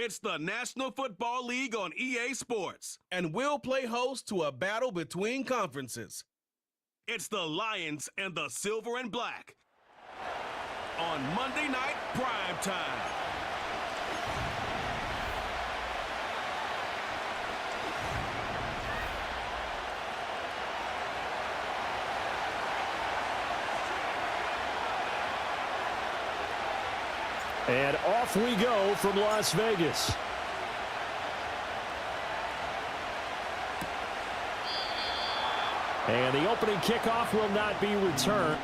It's the National Football League on EA Sports, and we'll play host to a battle between conferences. It's the Lions and the Silver and Black on Monday Night Prime Time. And off we go from Las Vegas. And the opening kickoff will not be returned.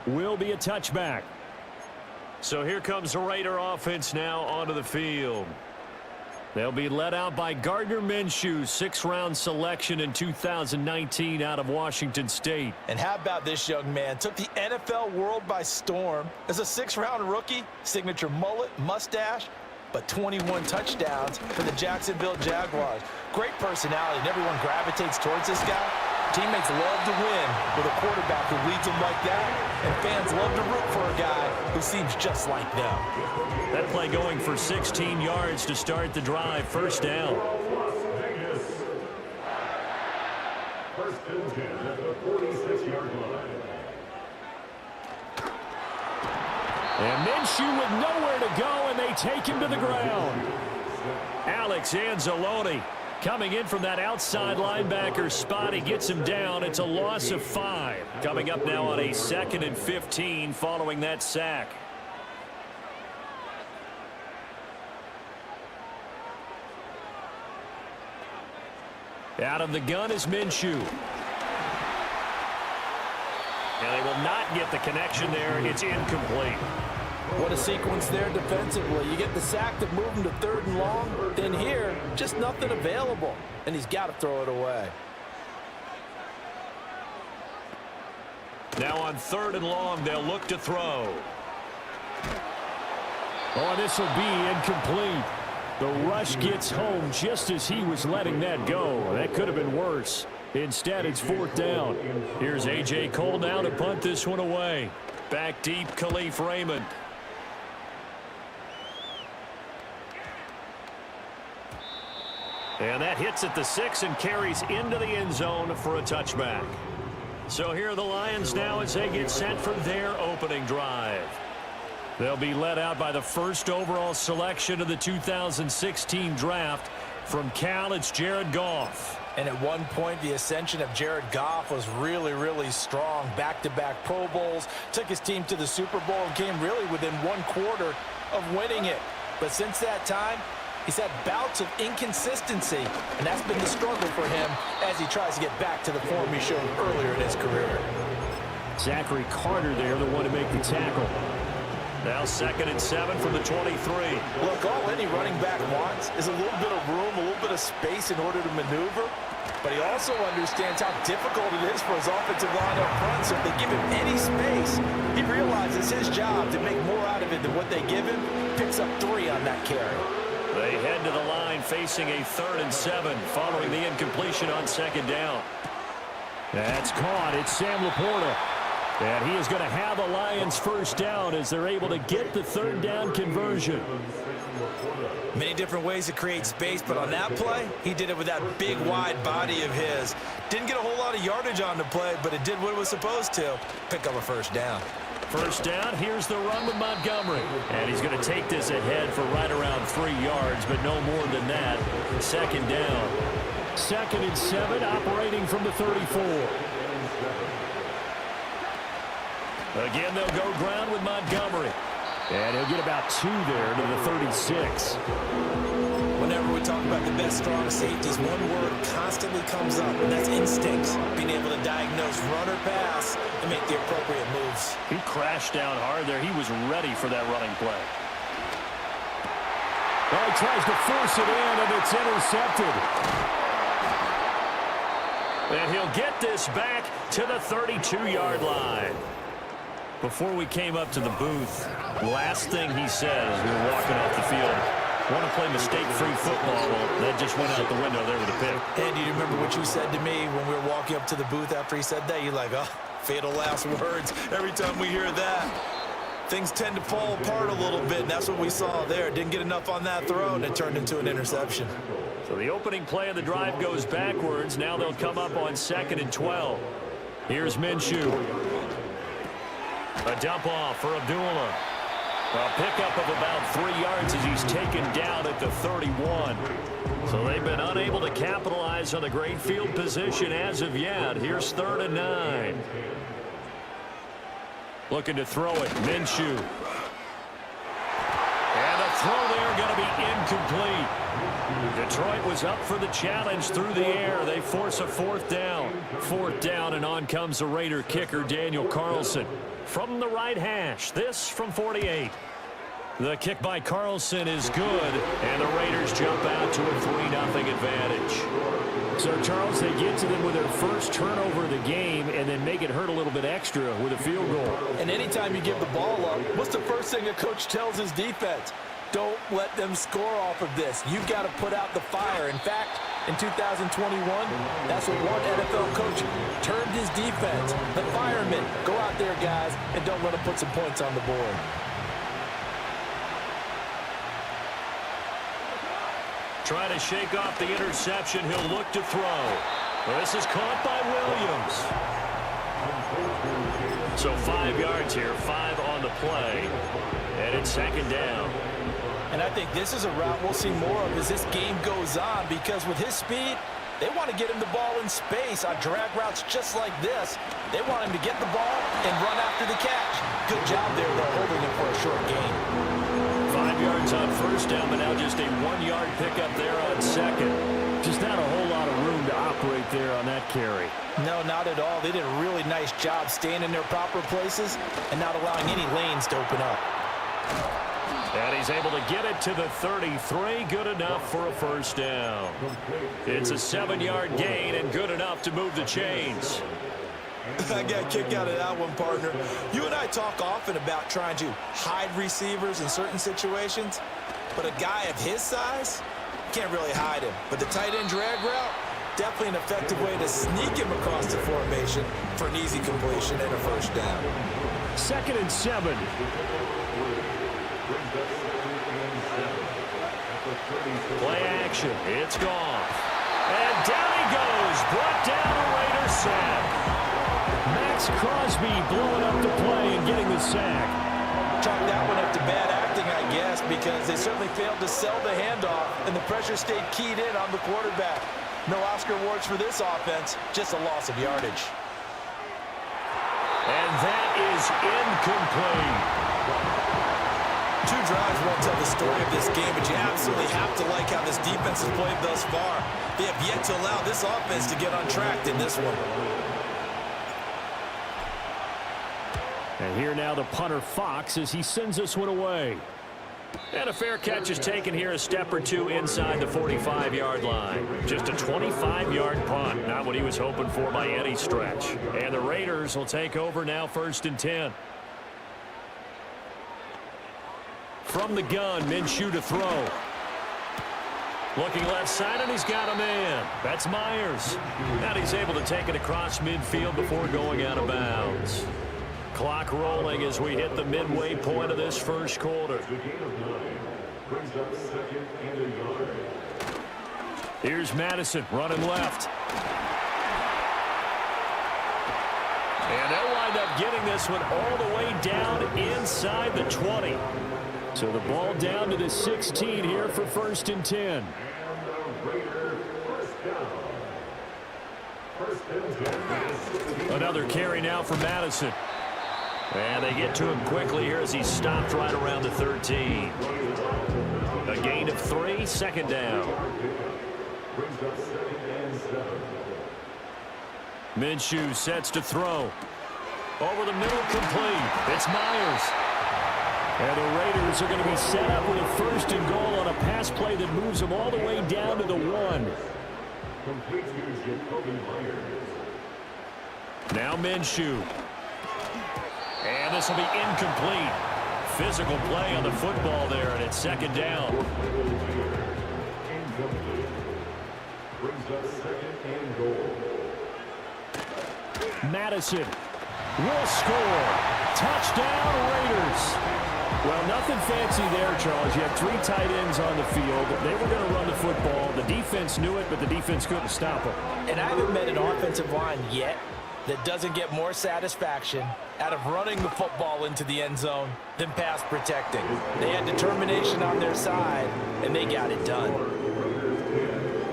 Will be a touchback. So here comes the Raider offense now onto the field. They'll be led out by Gardner Minshew, sixth-round selection in 2019 out of Washington State. And how about this young man? Took the NFL world by storm. As a sixth-round rookie, signature mullet, mustache, but 21 touchdowns for the Jacksonville Jaguars. Great personality, and everyone gravitates towards this guy. Teammates love to win with a quarterback who leads them like that, and fans love to root for a guy who seems just like them. That play going for 16 yards to start the drive. First down. First and 10 at the 46-yard line. And Minshew with nowhere to go, and they take him to the ground. Alex Anzalone coming in from that outside linebacker spot. He gets him down. It's a loss of 5. Coming up now on a 2nd and 15 following that sack. Out of the gun is Minshew. And they will not get the connection there. It's incomplete. What a sequence there defensively. You get the sack to move him to 3rd and long. Then here, just nothing available. And he's got to throw it away. Now on 3rd and long, they'll look to throw. Oh, this will be incomplete. The rush gets home just as he was letting that go. That could have been worse. Instead, it's 4th down. Here's A.J. Cole now to punt this one away. Back deep, Khalif Raymond. And that hits at the 6 and carries into the end zone for a touchback. So here are the Lions now as they get set for their opening drive. They'll be led out by the first overall selection of the 2016 draft. From Cal, it's Jared Goff. And at one point, the ascension of Jared Goff was really, really strong. Back-to-back Pro Bowls, took his team to the Super Bowl and came really within 1/4 of winning it. But since that time, he's had bouts of inconsistency, and that's been the struggle for him as he tries to get back to the form he showed earlier in his career. Zachary Carter there, the one to make the tackle. Now 2nd and 7 from the 23. Look, all any running back wants is a little bit of room, a little bit of space in order to maneuver, but he also understands how difficult it is for his offensive line up front, so if they give him any space, he realizes his job to make more out of it than what they give him, picks up 3 on that carry. They head to the line facing a 3rd and 7 following the incompletion on 2nd down. That's caught. It's Sam Laporta. And he is going to have a Lions first down as they're able to get the 3rd down conversion. Many different ways to create space, but on that play, he did it with that big, wide body of his. Didn't get a whole lot of yardage on the play, but it did what it was supposed to. Pick up a first down. First down, here's the run with Montgomery. And he's going to take this ahead for right around 3 yards, but no more than that. 2nd down. 2nd and 7, operating from the 34. Again, they'll go ground with Montgomery. And he'll get about 2 there to the 36. Whenever we talk about the best strong safeties, one word constantly comes up, and that's instincts. Being able to diagnose run or pass and make the appropriate moves. He crashed down hard there. He was ready for that running play. Well, he tries to force it in, and it's intercepted. And he'll get this back to the 32-yard line. Before we came up to the booth, last thing he said as we were walking off the field, Want to play mistake-free football. Well, that just went out the window there with a pick. And do you remember what you said to me when we were walking up to the booth after he said that? You're like, oh, fatal last words. Every time we hear that, things tend to fall apart a little bit, and that's what we saw there. Didn't get enough on that throw, and it turned into an interception. So the opening play of the drive goes backwards. Now they'll come up on 2nd and 12. Here's Minshew. A dump off for Abdullah. A pickup of about 3 yards as he's taken down at the 31. So they've been unable to capitalize on the great field position as of yet. Here's 3rd and 9. Looking to throw it, Minshew. And the throw there going to be incomplete. Detroit was up for the challenge through the air. They force a 4th down. 4th down, and on comes the Raider kicker, Daniel Carlson. From the right hash, this from 48. The kick by Carlson is good, and the Raiders jump out to a 3-0 advantage. So, Charles, they get to them with their first turnover of the game and then make it hurt a little bit extra with a field goal. And anytime you give the ball up, what's the first thing a coach tells his defense? Don't let them score off of this. You've got to put out the fire. In fact, in 2021, that's what one NFL coach termed his defense. The firemen. Go out there, guys, and don't let them put some points on the board. Trying to shake off the interception. He'll look to throw. Well, this is caught by Williams. So 5 yards here, 5 on the play. And it's 2nd down. And I think this is a route we'll see more of as this game goes on, because with his speed, they want to get him the ball in space on drag routes just like this. They want him to get the ball and run after the catch. Good job there, though, holding him for a short gain. 5 yards on 1st down, but now just a 1-yard pickup there on 2nd. Just not a whole lot of room to operate there on that carry. No, not at all. They did a really nice job staying in their proper places and not allowing any lanes to open up. And he's able to get it to the 33. Good enough for a 1st down. It's a 7-yard gain and good enough to move the chains. I got a kick out of that one, partner. You and I talk often about trying to hide receivers in certain situations, but a guy of his size, can't really hide him. But the tight end drag route, definitely an effective way to sneak him across the formation for an easy completion and a 1st down. 2nd and 7. Play action. It's gone. And down he goes. Brought down a Raider sack. Max Crosby blowing up the play and getting the sack. Chalk that one up to bad acting, I guess, because they certainly failed to sell the handoff, and the pressure stayed keyed in on the quarterback. No Oscar awards for this offense, just a loss of yardage. And that is incomplete. 2 drives won't tell the story of this game, but you absolutely have to like how this defense has played thus far. They have yet to allow this offense to get untracked in this one. And here now the punter Fox as he sends this one away. And a fair catch is taken here, a step or two inside the 45-yard line. Just a 25-yard punt, not what he was hoping for by any stretch. And the Raiders will take over now, 1st and 10. From the gun, Minshew to throw. Looking left side, and he's got a man. That's Myers. And he's able to take it across midfield before going out of bounds. Clock rolling as we hit the midway point of this 1st quarter. Here's Madison running left. And they'll wind up getting this one all the way down inside the 20. So the ball down to the 16 here for 1st and 10. Another carry now for Madison. And they get to him quickly here as he's stopped right around the 13. A gain of 3, 2nd down. Minshew sets to throw. Over the middle, complete. It's Myers. And the Raiders are going to be set up with a 1st and goal on a pass play that moves them all the way down to the 1. Now Minshew. And this will be incomplete. physical play on the football there, and it's second down. Brings us second and goal. Madison will score. Touchdown, Raiders. Well, nothing fancy there, Charles. You had 3 tight ends on the field. They were going to run the football. The defense knew it, but the defense couldn't stop them. And I haven't met an offensive line yet that doesn't get more satisfaction out of running the football into the end zone than pass protecting. They had determination on their side, and they got it done.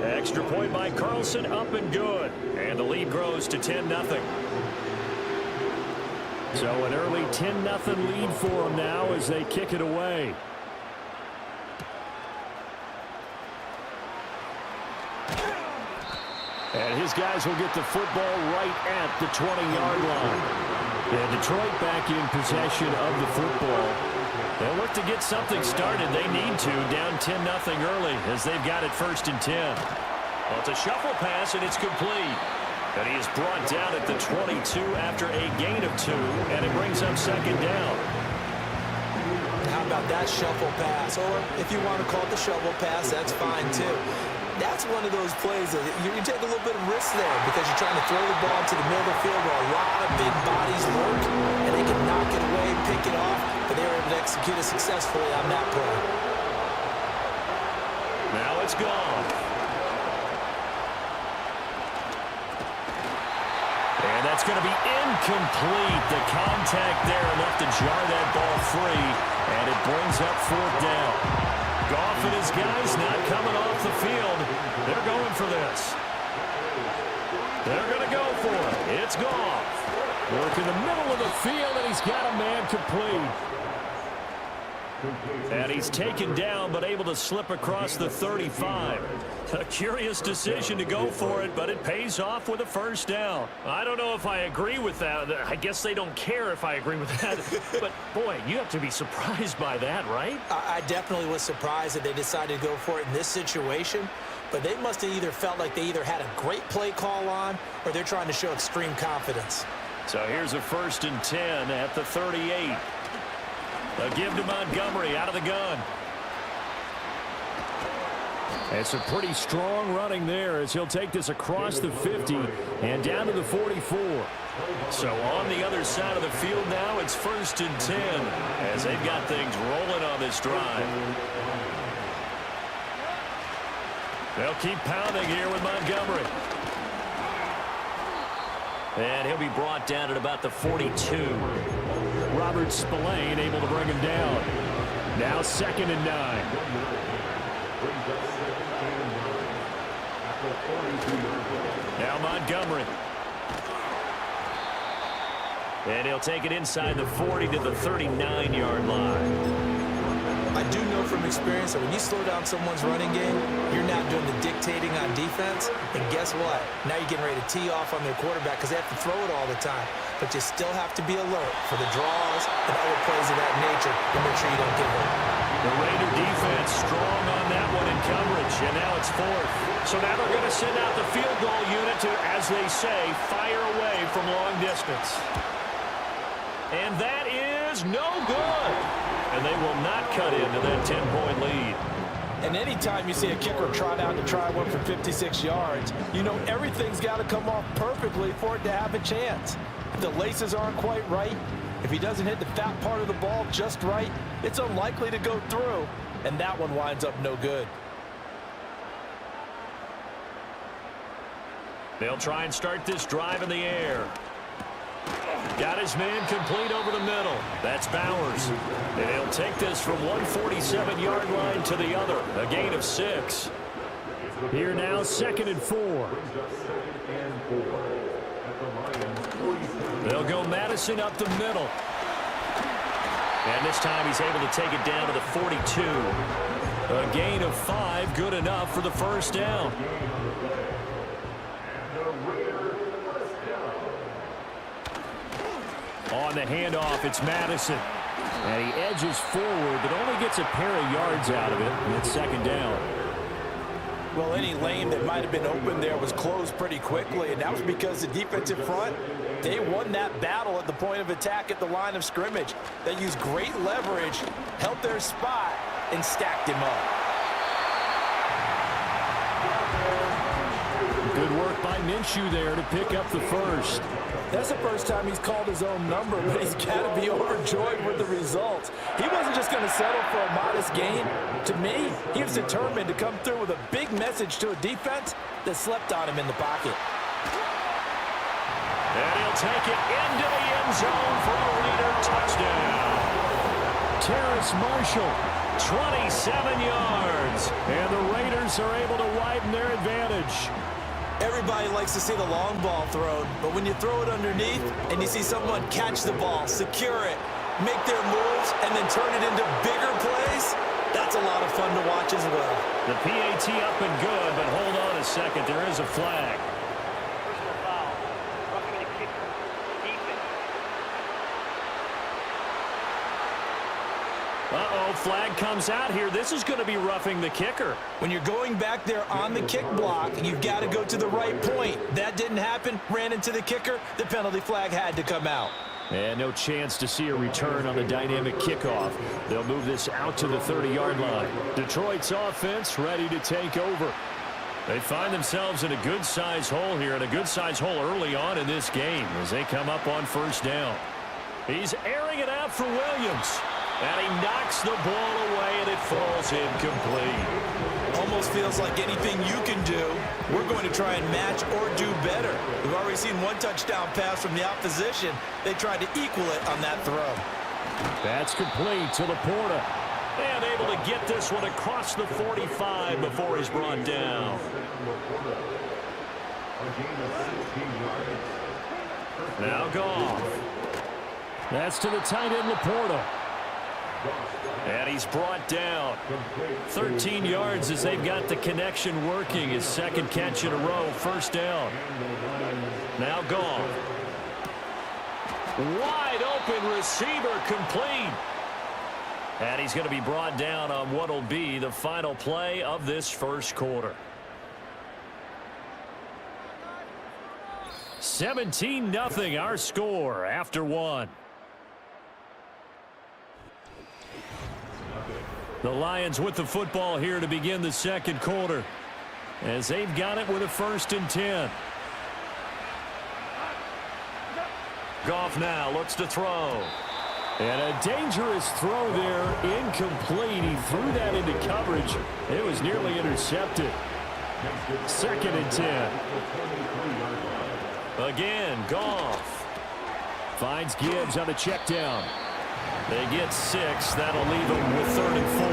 Extra point by Carlson, up and good. And the lead grows to 10-0. So an early 10-0 lead for them now as they kick it away. And his guys will get the football right at the 20-yard line. And Detroit back in possession of the football. They'll look to get something started. They need to, down 10-0 early as they've got it 1st and 10. Well, it's a shuffle pass, and it's complete. And he is brought down at the 22 after a gain of 2, and it brings up second down. How about that shuffle pass? Or if you want to call it the shovel pass, that's fine too. That's one of those plays that you take a little bit of risk there because you're trying to throw the ball to the middle of the field where a lot of big bodies lurk, and they can knock it away and pick it off, but they were able to execute it successfully on that play. Now it's gone. And that's going to be incomplete. The contact there enough to jar that ball free, and it brings up 4th down. Goff and his guys not coming off the field. They're going for this. They're going to go for it. It's Goff. Work in the middle of the field, and he's got a man complete. And he's taken down, but able to slip across the 35. A curious decision to go for it, but it pays off with a 1st down. I don't know if I agree with that. I guess they don't care if I agree with that. But, boy, you have to be surprised by that, right? I definitely was surprised that they decided to go for it in this situation, but they must have either felt like they either had a great play call on or they're trying to show extreme confidence. So here's a 1st and 10 at the 38. A give to Montgomery out of the gun. It's a pretty strong running there as he'll take this across the 50 and down to the 44. So on the other side of the field now, it's 1st and 10 as they've got things rolling on this drive. They'll keep pounding here with Montgomery. And he'll be brought down at about the 42. Robert Spillane able to bring him down. Now 2nd and 9. Now Montgomery. And he'll take it inside the 40 to the 39-yard line. I do know from experience that when you slow down someone's running game, you're now doing the dictating on defense. And guess what? Now you're getting ready to tee off on their quarterback because they have to throw it all the time. But you still have to be alert for the draws and other plays of that nature to make sure you don't get hurt. The Raider defense strong on that one in coverage, and now it's 4th. So now they're going to send out the field goal unit to, as they say, fire away from long distance. And that is no good. And they will not cut into that 10-point lead. And anytime you see a kicker trot out to try one for 56 yards, you know everything's got to come off perfectly for it to have a chance. If the laces aren't quite right, if he doesn't hit the fat part of the ball just right, it's unlikely to go through, and that one winds up no good. They'll try and start this drive in the air. Got his man complete over the middle. That's Bowers. And he'll take this from 147-yard line to the other. A gain of 6. Here now, 2nd and 4. They'll go Madison up the middle. And this time he's able to take it down to the 42. A gain of 5, good enough for the 1st down. On the handoff, it's Madison. And he edges forward, but only gets a pair of yards out of it. And it's 2nd down. Well, any lane that might have been open there was closed pretty quickly, and that was because the defensive front, they won that battle at the point of attack at the line of scrimmage. They used great leverage, held their spot, and stacked him up. Good work by Minshew there to pick up the first. That's the first time he's called his own number, but he's got to be overjoyed with the results. He wasn't just going to settle for a modest gain. To me, he was determined to come through with a big message to a defense that slept on him in the pocket. And he'll take it into the end zone for a Raider touchdown. Terrace Marshall, 27 yards. And the Raiders are able to widen their advantage. Everybody likes to see the long ball thrown, but when you throw it underneath and you see someone catch the ball, secure it, make their moves, and then turn it into bigger plays, that's a lot of fun to watch as well. The PAT up and good, but hold on a second. There is a flag. Personal foul. Roughing the kicker. Defense. Uh-oh, flag comes out here. This is going to be roughing the kicker. When you're going back there on the kick block, you've got to go to the right point. That didn't happen, ran into the kicker, the penalty flag had to come out. And no chance to see a return on the dynamic kickoff. They'll move this out to the 30-yard line. Detroit's offense ready to take over. They find themselves in a good-sized hole here, and a good-sized hole early on in this game as they come up on first down. He's airing it out for Williams. And he knocks the ball away, and it falls incomplete. Almost feels like anything you can do, we're going to try and match or do better. We've already seen one touchdown pass from the opposition. They tried to equal it on that throw. That's complete to Laporta. And able to get this one across the 45 before he's brought down. Now Goff. That's to the tight end, Laporta. And he's brought down. 13 yards as they've got the connection working. His second catch in a row, first down. Now Goff. Wide open receiver, complete. And he's going to be brought down on what will be the final play of this first quarter. 17-0 our score after one. The Lions with the football here to begin the second quarter as they've got it with a 1st and 10. Goff now looks to throw. And a dangerous throw there, incomplete. He threw that into coverage. It was nearly intercepted. 2nd and 10. Again, Goff finds Gibbs on the check down. They get 6. That'll leave him with 3rd and 4.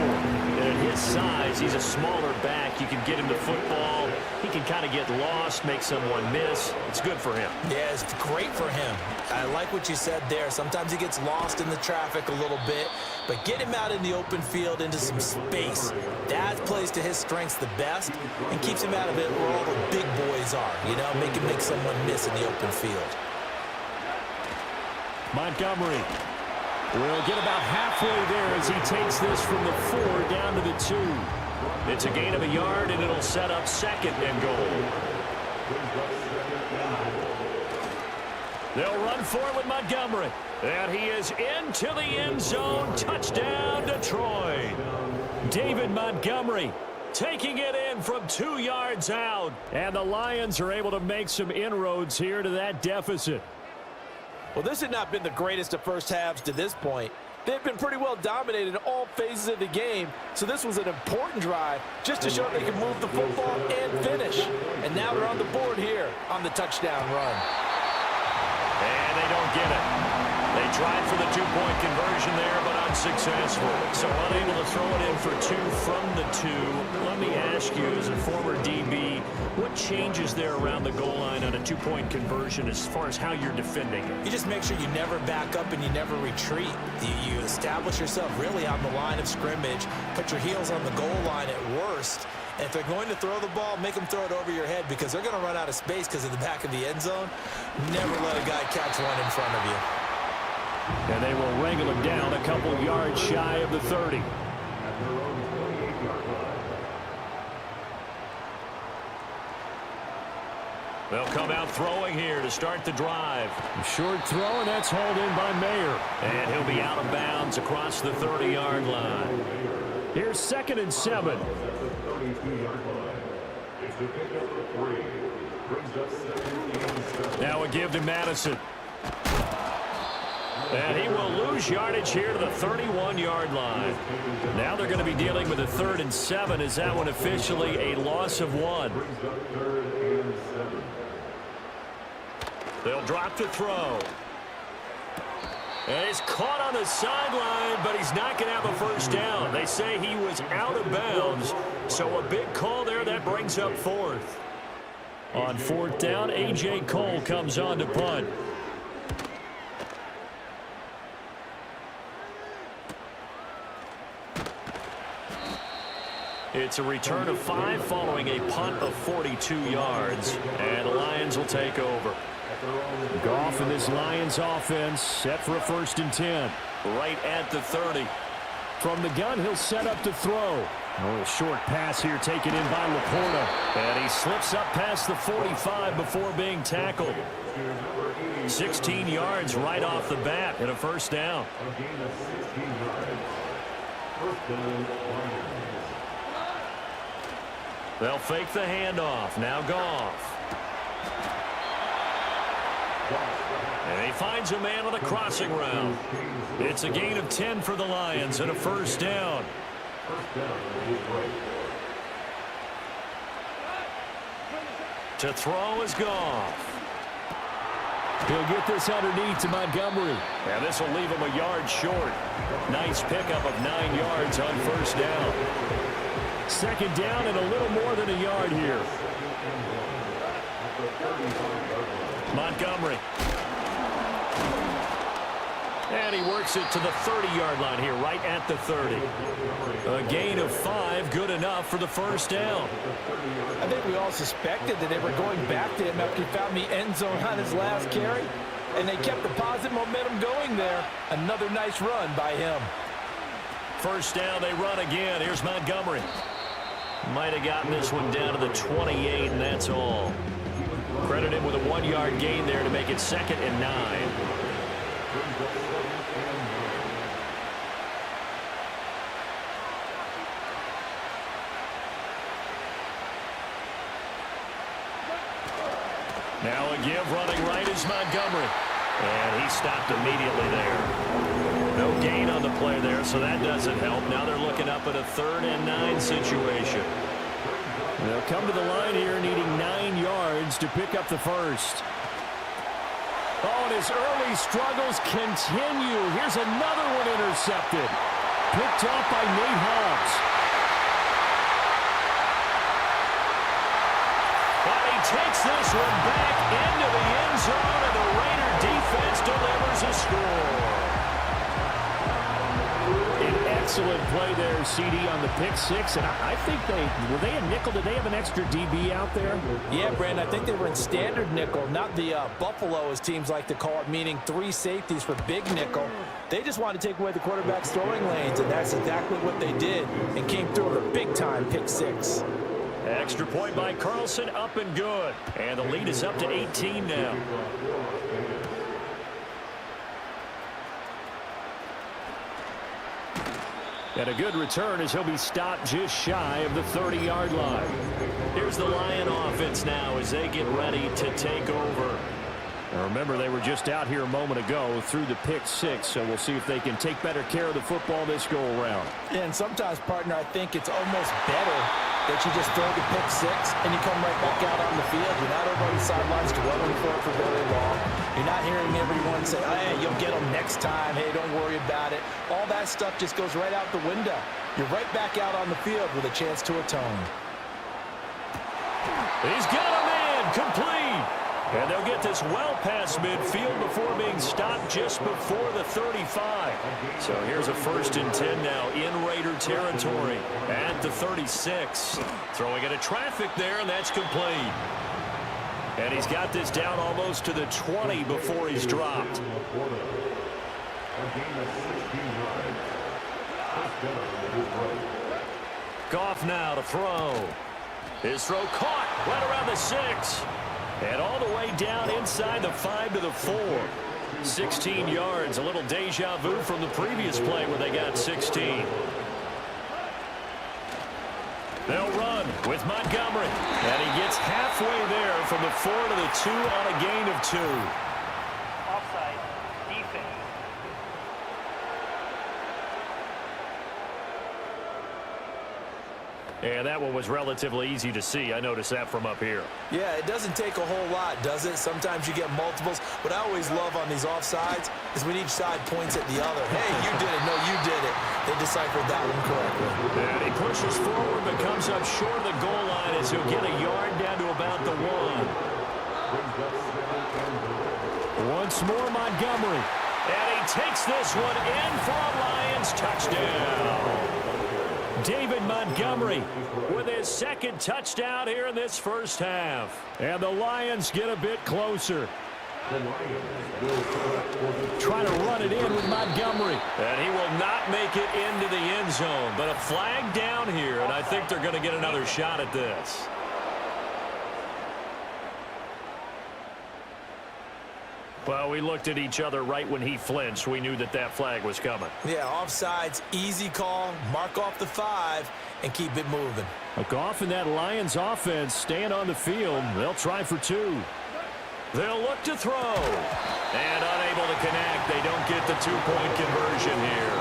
And at his size, he's a smaller back. You can get him the football. He can kind of get lost, make someone miss. It's good for him. Yeah, it's great for him. I like what you said there. Sometimes he gets lost in the traffic a little bit, but get him out in the open field into some space. That plays to his strengths the best and keeps him out of it where all the big boys are. You know, make him make someone miss in the open field. Montgomery will get about halfway there as he takes this from the 4 down to the 2. It's a gain of a yard, and it'll set up 2nd and goal. They'll run forward with Montgomery. And he is into the end zone. Touchdown, Detroit. David Montgomery taking it in from 2 yards out. And the Lions are able to make some inroads here to that deficit. Well, this had not been the greatest of first halves to this point. They've been pretty well dominated in all phases of the game, so this was an important drive just to show they can move the football and finish. And now they're on the board here on the touchdown run. And they don't get it. They tried for the 2-point conversion there, but unsuccessful. So unable to throw it in for 2 from the 2. Let me ask you, as a former DB, what changes there around the goal line on a 2-point conversion as far as how you're defending it? You just make sure you never back up and you never retreat. You establish yourself really on the line of scrimmage, put your heels on the goal line at worst. And if they're going to throw the ball, make them throw it over your head because they're going to run out of space because of the back of the end zone. Never let a guy catch one in front of you. And they will wrangle him down a couple yards shy of the 30. They'll come out throwing here to start the drive. Short throw, and that's hauled in by Mayer. And he'll be out of bounds across the 30-yard line. Here's 2nd and 7. 32-yard line. It's the pickup of 3. Brings up 2nd and 7. Now a give to Madison. And he will lose yardage here to the 31-yard line. Now they're going to be dealing with a 3rd and 7. Is that one officially a loss of 1? Brings up 3rd and 7. They'll drop to throw. And he's caught on the sideline, but he's not going to have a first down. They say he was out of bounds. So a big call there. That brings up 4th. On 4th down, A.J. Cole comes on to punt. It's a return of 5 following a punt of 42 yards. And the Lions will take over. Goff and this Lions offense set for a 1st and 10. Right at the 30. From the gun, he'll set up to throw. A little short pass here taken in by Laporta. And he slips up past the 45 before being tackled. 16 yards right off the bat and a first down. A gain of 16 yards. First down, Lions. They'll fake the handoff. Now Goff. And he finds a man on the crossing route. It's a gain of 10 for the Lions and a first down. First down is right. To throw is Goff. He'll get this underneath to Montgomery. And this will leave him a yard short. Nice pickup of 9 yards on first down. 2nd down and a little more than a yard here. Montgomery. And he works it to the 30-yard line here, right at the 30. A gain of 5, good enough for the first down. I think we all suspected that they were going back to him after he found the end zone on his last carry. And they kept the positive momentum going there. Another nice run by him. First down, they run again. Here's Montgomery. Might have gotten this one down to the 28, and that's all. Credit him with a 1-yard gain there to make it 2nd and 9. Now a give running right is Montgomery. And he stopped immediately there. No gain on the play there, so that doesn't help. Now they're looking up at a 3rd and 9 situation. They'll come to the line here needing 9 yards to pick up the first. Oh, and his early struggles continue. Here's another one intercepted. Picked off by Nate Hobbs. But he takes this one back into the end zone, and the Raider defense delivers a score. Excellent play there, CD, on the pick 6. And I think were they a nickel? Did they have an extra DB out there? Yeah, Brandon, I think they were in standard nickel, not the Buffalo, as teams like to call it, meaning 3 safeties for big nickel. They just wanted to take away the quarterback's throwing lanes, and that's exactly what they did, and came through with a big-time pick 6. Extra point by Carlson, up and good. And the lead is up to 18 now. And a good return as he'll be stopped just shy of the 30-yard line. Here's the Lion offense now as they get ready to take over. Now remember, they were just out here a moment ago through the pick 6, so we'll see if they can take better care of the football this go-around. Yeah, and sometimes, partner, I think it's almost better that you just throw the pick 6 and you come right back out on the field. You're not over on the sidelines dwelling for it for very long. You're not hearing everyone say, hey, you'll get them next time. Hey, don't worry about it. All that stuff just goes right out the window. You're right back out on the field with a chance to atone. He's got a man complete. And they'll get this well past midfield before being stopped just before the 35. So here's a 1st and 10 now in Raider territory at the 36. Throwing into traffic there, and that's complete. And he's got this down almost to the 20 before he's dropped. Goff now to throw. His throw caught right around the 6. And all the way down inside the 5 to the 4. 16 yards, a little deja vu from the previous play where they got 16. They'll run with Montgomery. And he gets halfway there from the 4 to the 2 on a gain of 2. Offside. Defense. And that one was relatively easy to see. I noticed that from up here. Yeah, it doesn't take a whole lot, does it? Sometimes you get multiples. What I always love on these offsides is when each side points at the other. Hey, you did it. No, you did it. They deciphered that one correctly. And he pushes forward but comes up short of the goal line as he'll get a yard down to about the 1. Once more, Montgomery. And he takes this one in for a Lions touchdown. David Montgomery with his second touchdown here in this first half. And the Lions get a bit closer. Trying to run it in with Montgomery. And he will not make it into the end zone. But a flag down here, and I think they're going to get another shot at this. Well, we looked at each other right when he flinched. We knew that that flag was coming. Yeah, offsides, easy call, mark off the 5, and keep it moving. A Goff and that Lions offense staying on the field. They'll try for 2. They'll look to throw. And unable to connect. They don't get the 2-point conversion here.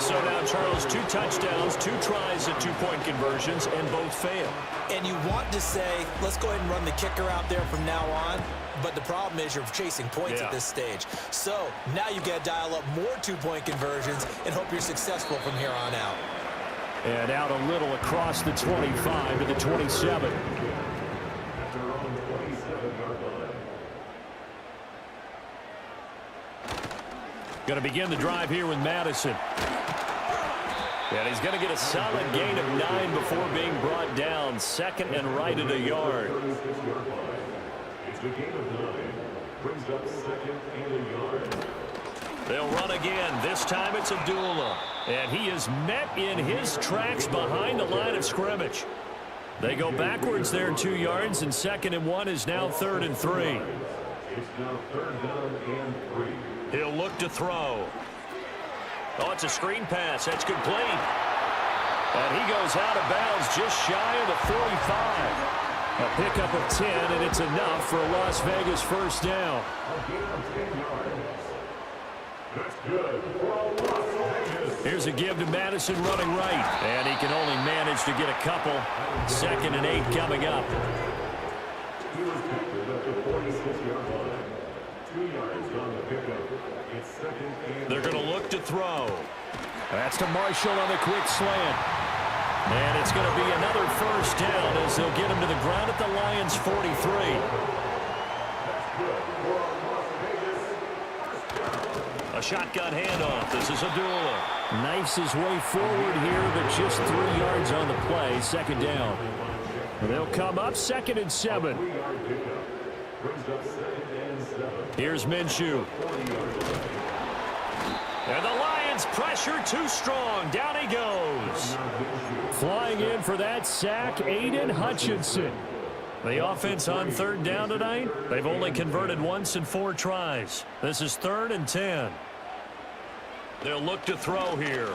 So now, Charles, 2 touchdowns, 2 tries at 2-point conversions, and both fail. And you want to say, let's go ahead and run the kicker out there from now on. But the problem is you're chasing points at this stage. So now you got to dial up more 2-point conversions and hope you're successful from here on out. And out a little across the 25 to the 27. Going to begin the drive here with Madison. And he's going to get a solid gain of 9 before being brought down. Second and right at a yard. It's a gain of 9. Brings up second and a yard. They'll run again. This time it's Abdullah. And he is met in his tracks behind the line of scrimmage. They go backwards there 2 yards, and 2nd and 1 is now 3rd and 3. It's now 3rd down and 3. He'll look to throw. Oh, it's a screen pass. That's complete. And he goes out of bounds just shy of the 45. A pickup of 10, and it's enough for a Las Vegas first down. A gain of 10 yards. That's good for a Las Vegas. Here's a give to Madison running right. And he can only manage to get a couple. 2nd and 8 coming up. He was picked at the 46-yard line. 2 yards on the pickup. It's 2nd and They're going to look to throw. That's to Marshall on the quick slant. And it's going to be another first down as they'll get him to the ground at the Lions' 43. A shotgun handoff. This is Abdullah. Knifes his way forward here, but just 3 yards on the play. 2nd down. And they'll come up 2nd and 7. Here's Minshew. And the Lions pressure too strong. Down he goes. Flying in for that sack, Aiden Hutchinson. The offense on 3rd down tonight, they've only converted once in 4 tries. This is 3rd and 10. They'll look to throw here.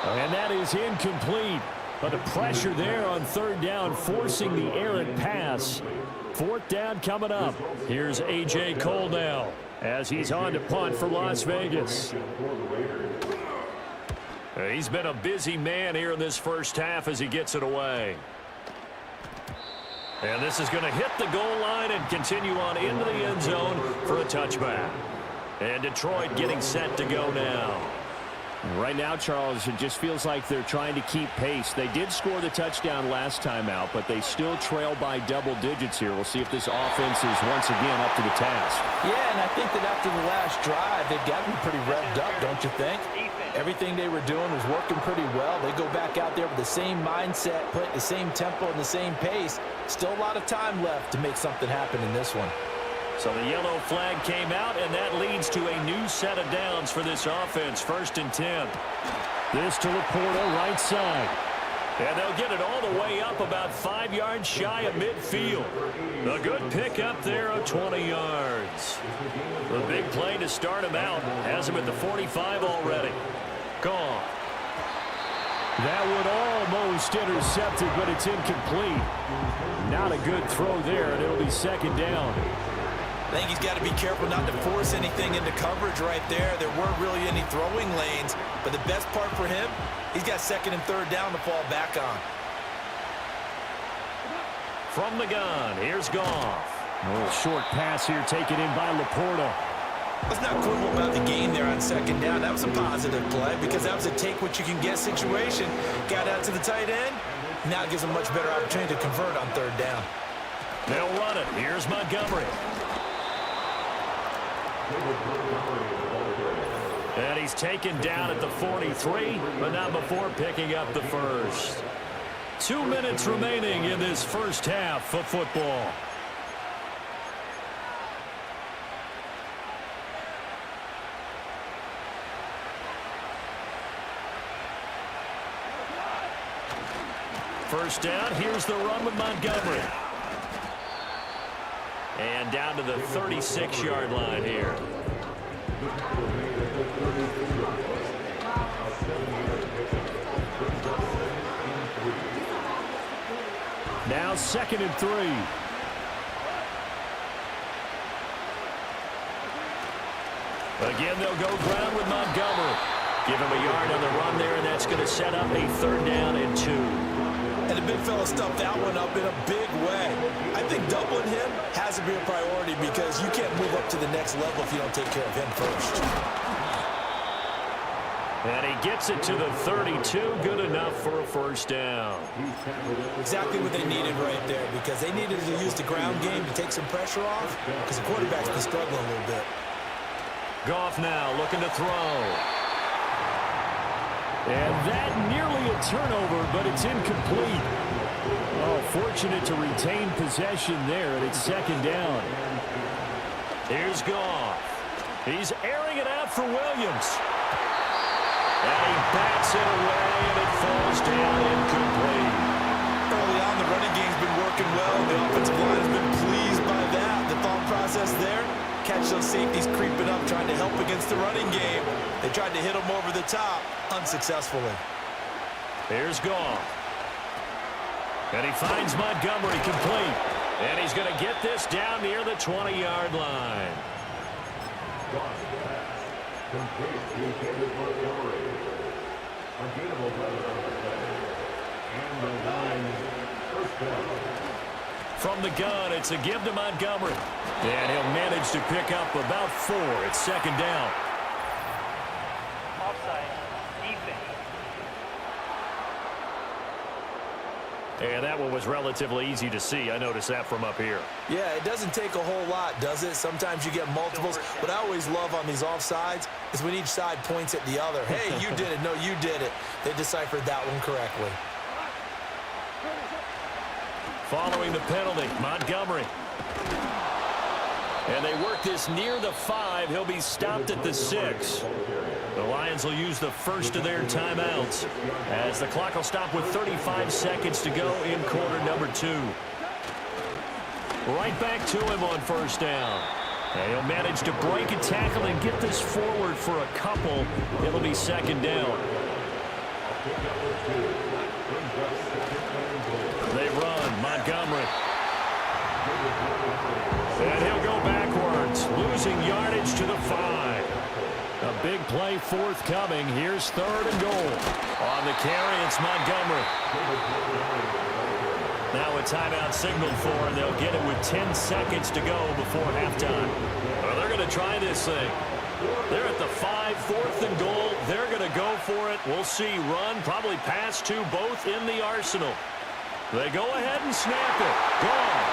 And that is incomplete. But the pressure there on 3rd down, forcing the errant pass. 4th down coming up. Here's A.J. Cole now as he's on to punt for Las Vegas. He's been a busy man here in this first half as he gets it away. And this is going to hit the goal line and continue on into the end zone for a touchback. And Detroit getting set to go now. Right now, Charles, it just feels like they're trying to keep pace. They did score the touchdown last time out, but they still trail by double digits here. We'll see if this offense is once again up to the task. Yeah, and I think that after the last drive, they've got to be pretty revved up, don't you think? Everything they were doing was working pretty well. They go back out there with the same mindset, put the same tempo and the same pace. Still a lot of time left to make something happen in this one. So the yellow flag came out, and that leads to a new set of downs for this offense. 1st and 10. This to Laporta, right side. And they'll get it all the way up about 5 yards shy of midfield. A good pickup there of 20 yards. The big play to start him out. Has him at the 45 already. Gone. That would almost intercept it, but it's incomplete. Not a good throw there, and it'll be second down. I think he's got to be careful not to force anything into coverage right there. There weren't really any throwing lanes, but the best part for him, he's got second and third down to fall back on. From the gun, here's Goff. A little short pass here taken in by Laporta. Let's not quibble about the gain there on second down. That was a positive play because that was a take-what-you-can-get situation. Got out to the tight end. Now gives him a much better opportunity to convert on third down. They'll run it. Here's Montgomery. And he's taken down at the 43, but not before picking up the first. 2 minutes remaining in this first half of football. First down, here's the run with Montgomery. And down to the 36-yard line here. Now 2nd and 3. Again, they'll go ground with Montgomery. Give him a yard on the run there, and that's going to set up a 3rd down and 2. And the big fella stuffed that one up in a big way. I think doubling him has to be a priority because you can't move up to the next level if you don't take care of him first. And he gets it to the 32. Good enough for a 1st down. Exactly what they needed right there because they needed to use the ground game to take some pressure off because the quarterback's been struggling a little bit. Goff now looking to throw. And that nearly a turnover, but it's incomplete. Oh, fortunate to retain possession there, and it's 2nd down. Here's Goff. He's airing it out for Williams. And he bats it away, and it falls down incomplete. Early on, the running game's been working well. The offensive line has been pleased by that. The thought process there, catch those safeties creeping up, trying to help against the running game. They tried to hit him over the top, unsuccessfully. Here's Goff. And he finds Montgomery complete. And he's going to get this down near the 20-yard line. From the gun, it's a give to Montgomery. And he'll manage to pick up about 4. It's 2nd down. Offside. Defense. And that one was relatively easy to see. I noticed that from up here. Yeah, it doesn't take a whole lot, does it? Sometimes you get multiples. What I always love on these offsides is when each side points at the other. Hey, you did it. No, you did it. They deciphered that one correctly. Following the penalty, Montgomery. And they work this near the 5. He'll be stopped at the 6. The Lions will use the first of their timeouts as the clock will stop with 35 seconds to go in quarter number 2. Right back to him on 1st down. And he'll manage to break a tackle and get this forward for a couple. It'll be 2nd down. They run. Montgomery. And he'll go backwards, losing yardage to the 5. A big play forthcoming. Here's 3rd and goal. On the carry, it's Montgomery. Now a timeout signaled for, and they'll get it with 10 seconds to go before halftime. Well, they're going to try this thing. They're at the 5, 4th and goal. They're going to go for it. We'll see. Run, probably pass to both in the arsenal. They go ahead and snap it. Gone.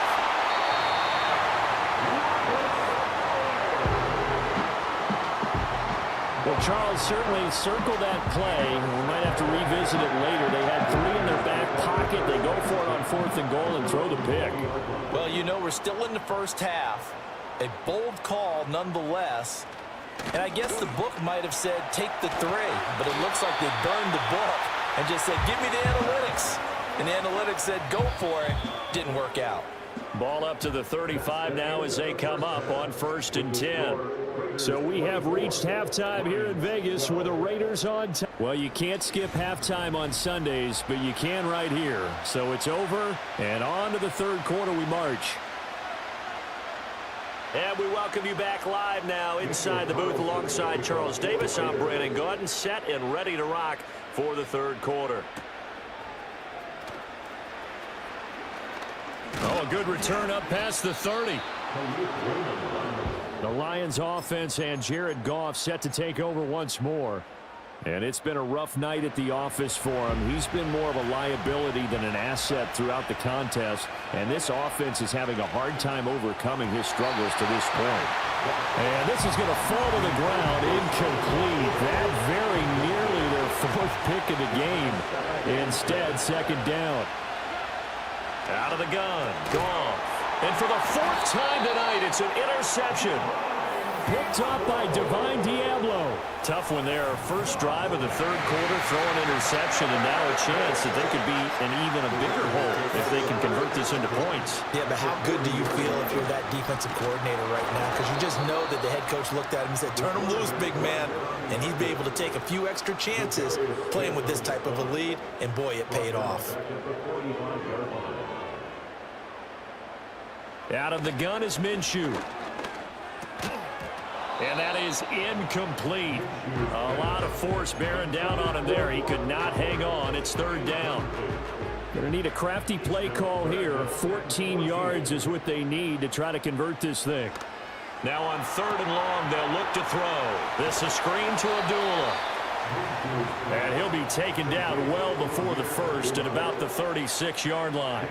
Well, Charles certainly circled that play. We might have to revisit it later. They had 3 in their back pocket. They go for it on 4th and goal and throw the pick. Well, you know, we're still in the first half. A bold call nonetheless. And I guess the book might have said take the 3, but it looks like they burned the book. and just said, give me the analytics. And the analytics said, go for it. Didn't work out. Ball up to the 35 now as they come up on 1st and 10. So we have reached halftime here in Vegas with the Raiders on top. Well, you can't skip halftime on Sundays, but you can right here. So it's over, and on to the third quarter we march. And we welcome you back live now inside the booth alongside Charles Davis. I'm Brandon Gaudin, set and ready to rock for the third quarter. Oh, a good return up past the 30. The Lions offense and Jared Goff set to take over once more. And it's been a rough night at the office for him. He's been more of a liability than an asset throughout the contest. And this offense is having a hard time overcoming his struggles to this point. And this is going to fall to the ground, incomplete. That very nearly their 4th pick of the game. Instead, 2nd down. Out of the gun, Goff. And for the 4th time tonight, it's an interception. Picked up by Divine Diablo. Tough one there. First drive of the third quarter, throw an interception, and now a chance that they could be in even a bigger hole if they can convert this into points. Yeah, but how good do you feel if you're that defensive coordinator right now? Because you just know that the head coach looked at him and said, turn him loose, big man. And he'd be able to take a few extra chances playing with this type of a lead, and boy, it paid off. Out of the gun is Minshew. And that is incomplete. A lot of force bearing down on him there. He could not hang on. It's 3rd down. Going to need a crafty play call here. 14 yards is what they need to try to convert this thing. Now on 3rd and long, they'll look to throw. This is screen to Abdullah. And he'll be taken down well before the 1st at about the 36-yard line.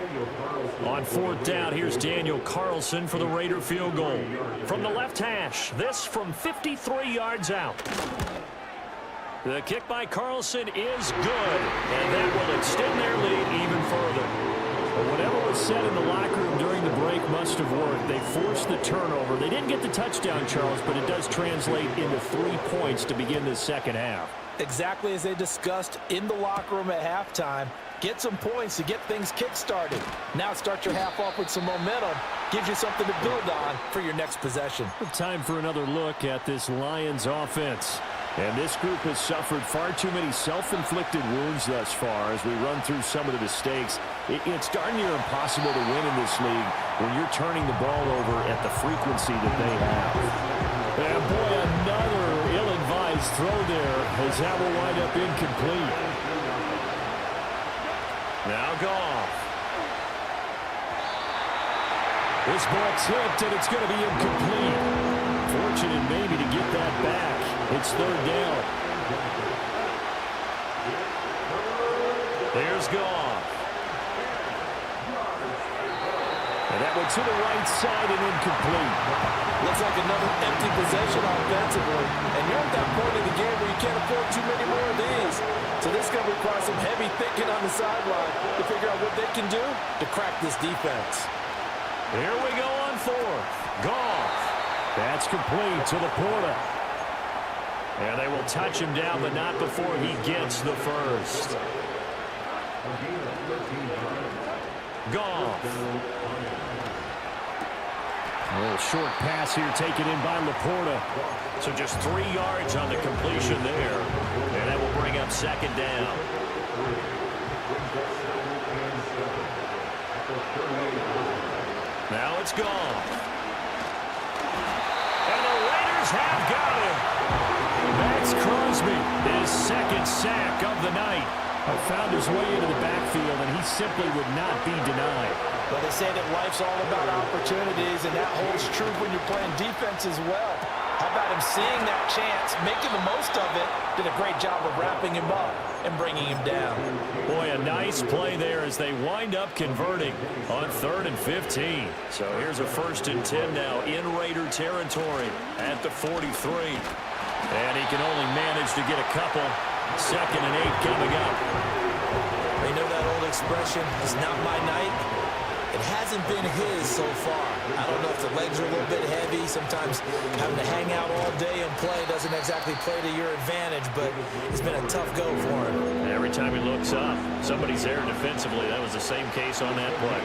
On 4th down, here's Daniel Carlson for the Raider field goal. From the left hash, this from 53 yards out. The kick by Carlson is good, and that will extend their lead even further. But whatever was said in the locker room during the break must have worked. They forced the turnover. They didn't get the touchdown, Charles, but it does translate into 3 points to begin the second half. Exactly as they discussed in the locker room at halftime. Get some points to get things kick-started. Now start your half off with some momentum. Gives you something to build on for your next possession. Time for another look at this Lions offense. And this group has suffered far too many self-inflicted wounds thus far as we run through some of the mistakes. It's darn near impossible to win in this league when you're turning the ball over at the frequency that they have. And boy, another ill-advised throw there as that will wind up incomplete. Now Goff. This ball tipped, and it's going to be incomplete. Fortunate maybe to get that back. It's 3rd down. There's Goff. And that went to the right side and incomplete. Looks like another empty possession offensively. And you're at that point in the game where you can't afford too many more of these. So this is going to require some heavy thinking on the sideline to figure out what they can do to crack this defense. Here we go on 4th. Goff. That's complete to Laporta. And they will touch him down, but not before he gets the first. Goff. A little short pass here taken in by Laporta. So just 3 yards on the completion there. And that will bring up 2nd down. Now it's Goff. And the Raiders have got him. Max Crosby, his 2nd sack of the night. Found his way into the backfield, and he simply would not be denied. But they say that life's all about opportunities, and that holds true when you're playing defense as well. How about him seeing that chance, making the most of it, did a great job of wrapping him up and bringing him down. Boy, a nice play there as they wind up converting on 3rd and 15. So here's a 1st and 10 now in Raider territory at the 43. And he can only manage to get a couple. 2nd and 8 coming up. They know that old expression, it's not my night. It hasn't been his so far. I don't know if the legs are a little bit heavy. Sometimes having to hang out all day and play doesn't exactly play to your advantage, but it's been a tough go for him. Every time he looks up, somebody's there defensively. That was the same case on that play.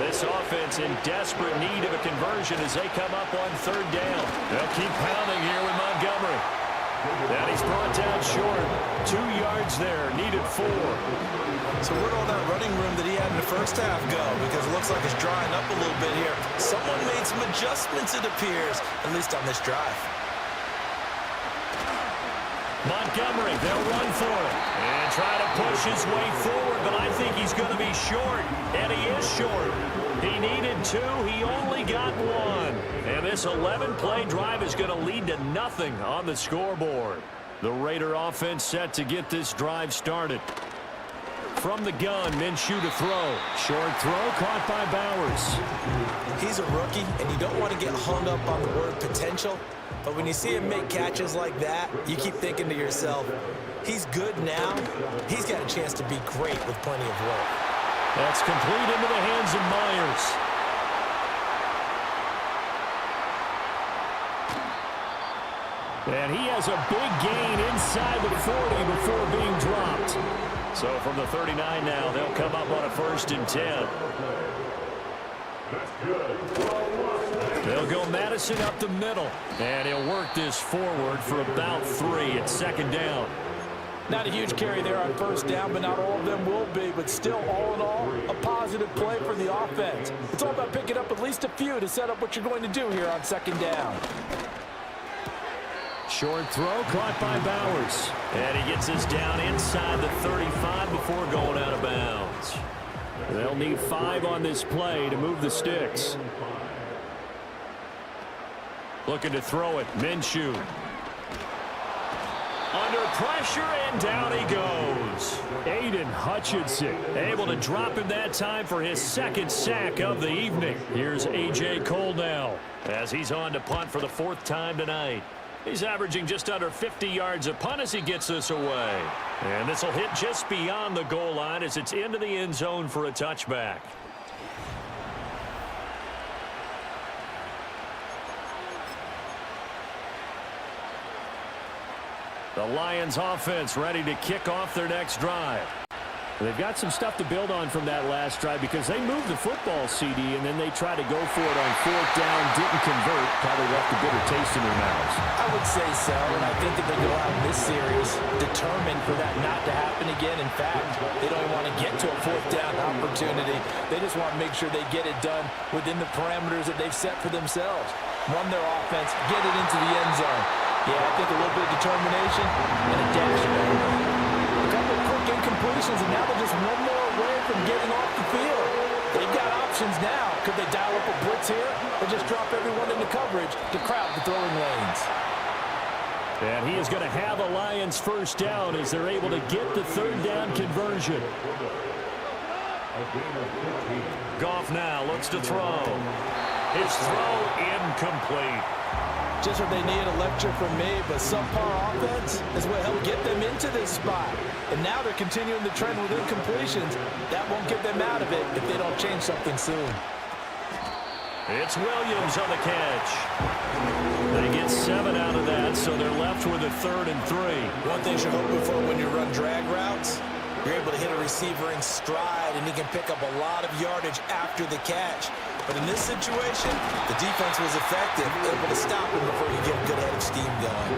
This offense in desperate need of a conversion as they come up on third down. They'll keep pounding here with Montgomery. And he's brought down short. 2 yards there, needed 4. So where'd all that running room that he had in the first half go? Because it looks like it's drying up a little bit here. Someone made some adjustments, it appears, at least on this drive. Montgomery, they'll run for it. And try to push his way forward, but I think he's going to be short. And he is short. He needed 2. He only got 1. And this 11-play drive is going to lead to nothing on the scoreboard. The Raider offense set to get this drive started. From the gun, Minshew to throw. Short throw caught by Bowers. He's a rookie, and you don't want to get hung up on the word potential. But when you see him make catches like that, you keep thinking to yourself, he's good now. He's got a chance to be great with plenty of work. That's complete into the hands of Myers. And he has a big gain inside the 40 before being dropped. So from the 39 now, they'll come up on a 1st and 10. They'll go Madison up the middle. And he'll work this forward for about 3 at 2nd down. Not a huge carry there on 1st down, but not all of them will be. But still, all in all, a positive play for the offense. It's all about picking up at least a few to set up what you're going to do here on 2nd down. Short throw caught by Bowers. And he gets this down inside the 35 before going out of bounds. They'll need 5 on this play to move the sticks. Looking to throw it, Minshew. Under pressure, and down he goes. Aiden Hutchinson able to drop him that time for his 2nd sack of the evening. Here's A.J. Cole now as he's on to punt for the 4th time tonight. He's averaging just under 50 yards a punt as he gets this away. And this will hit just beyond the goal line as it's into the end zone for a touchback. The Lions offense ready to kick off their next drive. They've got some stuff to build on from that last drive because they moved the football, CD, and then they tried to go for it on 4th down, didn't convert, probably left a bitter taste in their mouths. I would say so, and I think that they go out in this series determined for that not to happen again. In fact, they don't even want to get to a 4th down opportunity. They just want to make sure they get it done within the parameters that they've set for themselves. Run their offense, get it into the end zone. Yeah, I think a little bit of determination and a dash. A couple of quick incompletions, and now they're just one more away from getting off the field. They've got options now. Could they dial up a blitz here or just drop everyone into coverage to crowd the throwing lanes? And he is going to have a Lions 1st down as they're able to get the 3rd down conversion. Goff now looks to throw. His throw incomplete. Just what they need, a lecture from me, but subpar offense is what helped get them into this spot. And now they're continuing the trend with incompletions. That won't get them out of it if they don't change something soon. It's Williams on the catch. They get 7 out of that, so they're left with a 3rd and 3. One thing you're hoping for when you run drag routes, you're able to hit a receiver in stride, and he can pick up a lot of yardage after the catch. But in this situation, the defense was effective, able to stop him before you get a good head of steam going.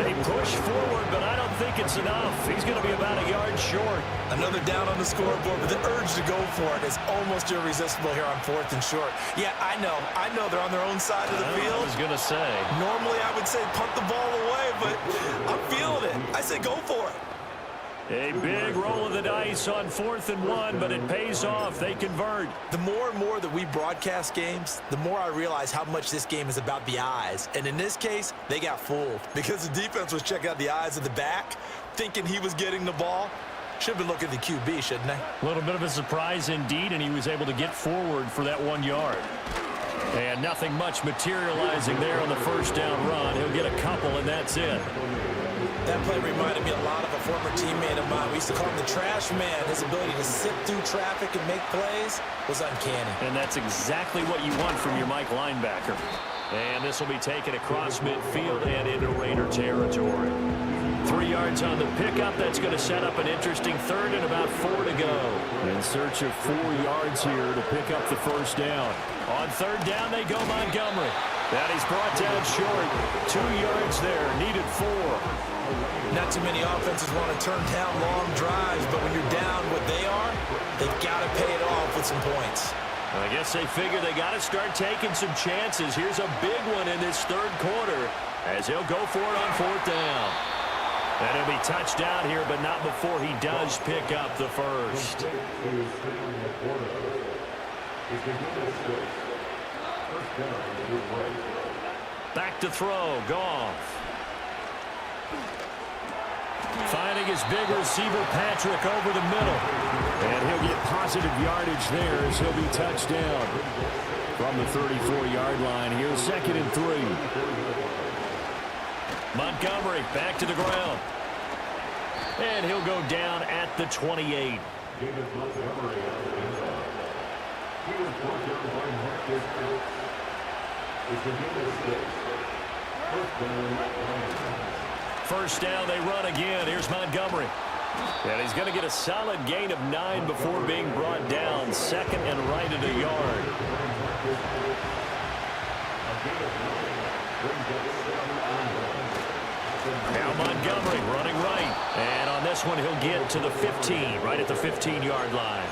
And he pushed forward, but I don't think it's enough. He's going to be about a yard short. Another down on the scoreboard, but the urge to go for it is almost irresistible here on 4th and short. Yeah, I know they're on their own side of the field. I was going to say. Normally I would say punt the ball away, but I'm feeling it. I say go for it. A big roll of the dice on 4th and 1, but it pays off. They convert. The more and more that we broadcast games, the more I realize how much this game is about the eyes. And in this case, they got fooled because the defense was checking out the eyes of the back, thinking he was getting the ball. Should have been looking at the QB, shouldn't they? A little bit of a surprise indeed, and he was able to get forward for that 1 yard. And nothing much materializing there on the 1st down run. He'll get a couple, and that's it. That play reminded me a lot of a former teammate of mine. We used to call him the trash man. His ability to sift through traffic and make plays was uncanny. And that's exactly what you want from your Mike linebacker. And this will be taken across midfield and into Raider territory. 3 yards on the pickup. That's going to set up an interesting third and about 4 to go. In search of 4 yards here to pick up the first down. On third down, they go Montgomery. That he's brought down short. 2 yards there. Needed 4. Not too many offenses want to turn down long drives, but when you're down what they are, they've got to pay it off with some points. I guess they figure they got to start taking some chances. Here's a big one in this third quarter as he'll go for it on fourth down. And he'll be touched down here, but not before he does pick up the first. Back to throw, Goff. Finding his big receiver, Patrick, over the middle. And he'll get positive yardage there as he'll be touched down from the 34-yard line here, 2nd and 3. Montgomery back to the ground. And he'll go down at the 28. First down, they run again. Here's Montgomery. And he's going to get a solid gain of 9 before being brought down. 2nd and right at a yard. Now Montgomery running right. And on this one, he'll get to the 15, right at the 15-yard line.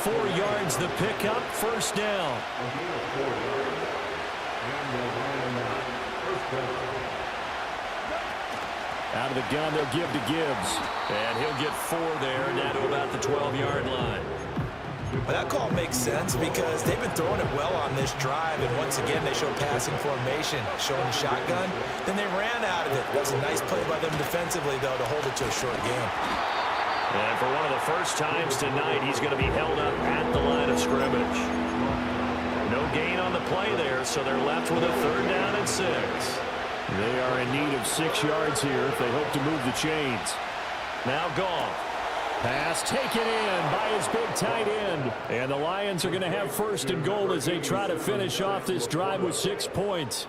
4 yards the pickup, first down. Out of the gun, they'll give to Gibbs. And he'll get 4 there, down to about the 12-yard line. But that call makes sense because they've been throwing it well on this drive, and once again they show passing formation, showing the shotgun. Then they ran out of it. That was a nice play by them defensively, though, to hold it to a short game. And for one of the first times tonight, he's going to be held up at the line of scrimmage. No gain on the play there, so they're left with a 3rd down and 6. They are in need of 6 yards here if they hope to move the chains. Now Goff. Pass taken in by his big tight end. And the Lions are going to have 1st and goal as they try to finish off this drive with 6 points.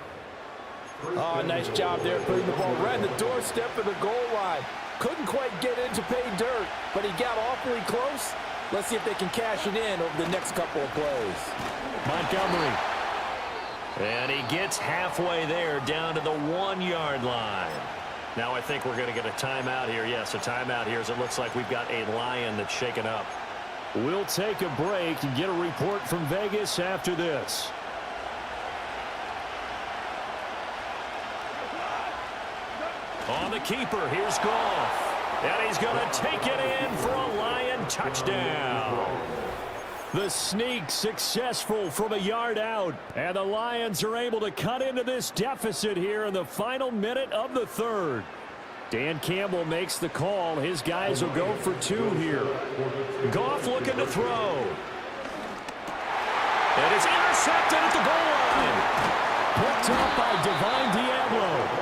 Oh, nice job there putting the ball right in the doorstep of the goal line. Couldn't quite get in to pay dirt, but he got awfully close. Let's see if they can cash it in over the next couple of plays. Montgomery. And he gets halfway there, down to the 1-yard line. Now I think we're going to get a timeout here. Yes, a timeout here as it looks like we've got a Lion that's shaken up. We'll take a break and get a report from Vegas after this. On the keeper, here's Goff. And he's going to take it in for a Lion touchdown. The sneak successful from a yard out. And the Lions are able to cut into this deficit here in the final minute of the 3rd. Dan Campbell makes the call. His guys will go for 2 here. Goff looking to throw. And it's intercepted at the goal line. Picked up by Divine Diablo.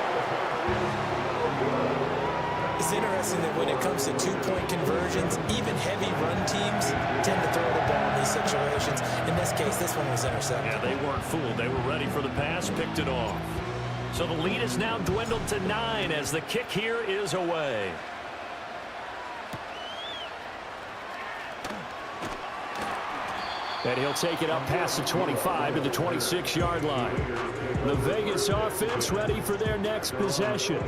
It's interesting that when it comes to 2-point conversions, even heavy run teams tend to throw the ball in these situations. In this case, this one was intercepted. Yeah, they weren't fooled. They were ready for the pass, picked it off. So the lead is now dwindled to 9 as the kick here is away. And he'll take it up past the 25 to the 26-yard line. The Vegas offense ready for their next possession.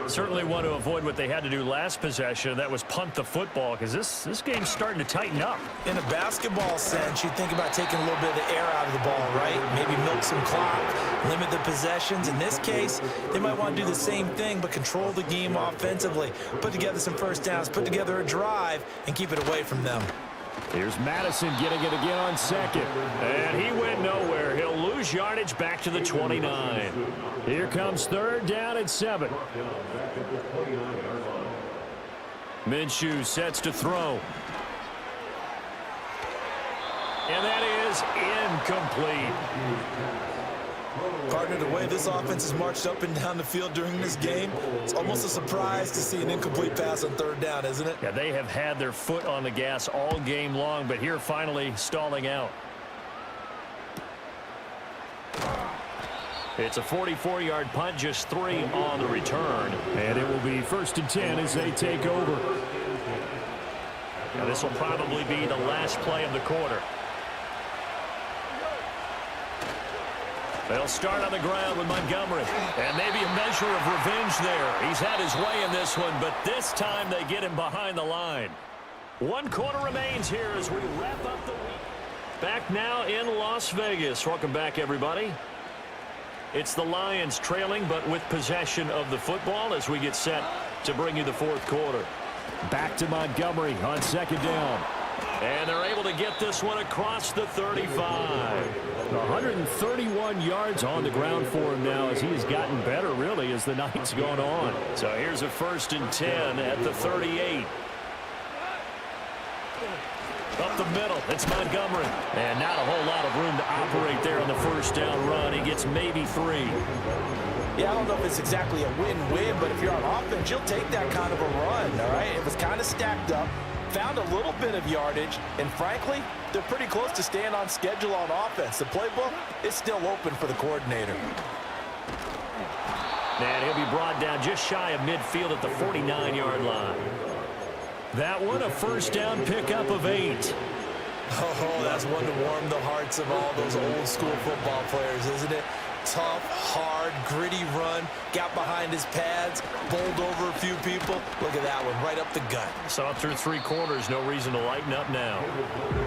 Certainly want to avoid what they had to do last possession. That was punt the football because this game's starting to tighten up. In a basketball sense, you think about taking a little bit of the air out of the ball, right? Maybe milk some clock, limit the possessions. In this case, they might want to do the same thing but control the game offensively. Put together some first downs, put together a drive, and keep it away from them. Here's Madison getting it again on 2nd. And he went nowhere. He'll lose yardage back to the 29. Here comes 3rd down and 7. Minshew sets to throw. And that is incomplete. Partner, the way this offense has marched up and down the field during this game, it's almost a surprise to see an incomplete pass on third down, isn't it? Yeah, they have had their foot on the gas all game long, but here finally stalling out. It's a 44-yard punt, just 3 on the return. And it will be 1st and 10 as they take over. Now this will probably be the last play of the quarter. They'll start on the ground with Montgomery. And maybe a measure of revenge there. He's had his way in this one, but this time they get him behind the line. 1 quarter remains here as we wrap up the week. Back now in Las Vegas. Welcome back, everybody. It's the Lions trailing, but with possession of the football as we get set to bring you the 4th quarter. Back to Montgomery on 2nd down. And they're able to get this one across the 35. 131 yards on the ground for him now as he has gotten better, really, as the night's gone on. So here's a 1st and 10 at the 38. Up the middle, it's Montgomery. And not a whole lot of room to operate there on the 1st down run. He gets maybe 3. Yeah, I don't know if it's exactly a win-win, but if you're on offense, you'll take that kind of a run, all right? It was kind of stacked up, found a little bit of yardage, and frankly, they're pretty close to staying on schedule on offense. The playbook is still open for the coordinator. And he'll be brought down just shy of midfield at the 49-yard line. That one, a 1st down pickup of 8. Oh, that's one to warm the hearts of all those old-school football players, isn't it? Tough, hard, gritty run, got behind his pads, bowled over a few people. Look at that one, right up the gut. Saw through 3 quarters, no reason to lighten up now.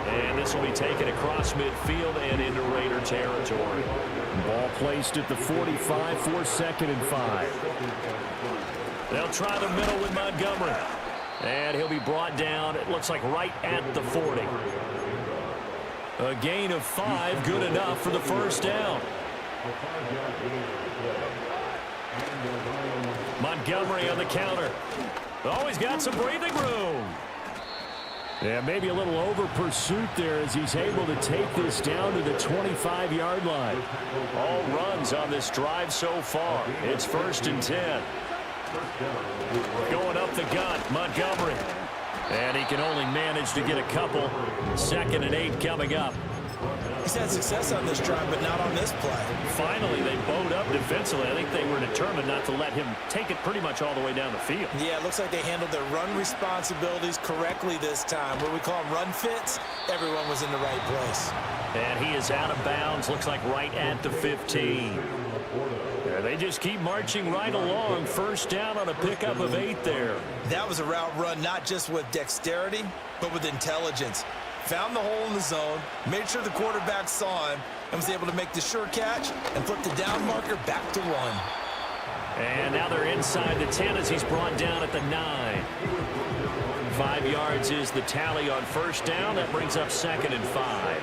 And this will be taken across midfield and into Raider territory. Ball placed at the 45 for 2nd and 5. They'll try the middle with Montgomery. And he'll be brought down, it looks like right at the 40. A gain of 5, good enough for the 1st down. Montgomery on the counter. Always got some breathing room. Yeah, maybe a little over pursuit there as he's able to take this down to the 25-yard line. All runs on this drive so far. It's 1st and 10. Going up the gut, Montgomery. And he can only manage to get a couple. 2nd and 8 coming up. He's had success on this drive, but not on this play. Finally, they bowed up defensively. I think they were determined not to let him take it pretty much all the way down the field. Yeah, it looks like they handled their run responsibilities correctly this time. What we call them run fits, everyone was in the right place. And he is out of bounds, looks like right at the 15. Yeah, they just keep marching right along. 1st down on a pickup of 8 there. That was a route run not just with dexterity, but with intelligence. Found the hole in the zone, made sure the quarterback saw him, and was able to make the sure catch and flip the down marker back to 1. And now they're inside the 10 as he's brought down at the 9. 5 yards is the tally on 1st down. That brings up 2nd and 5.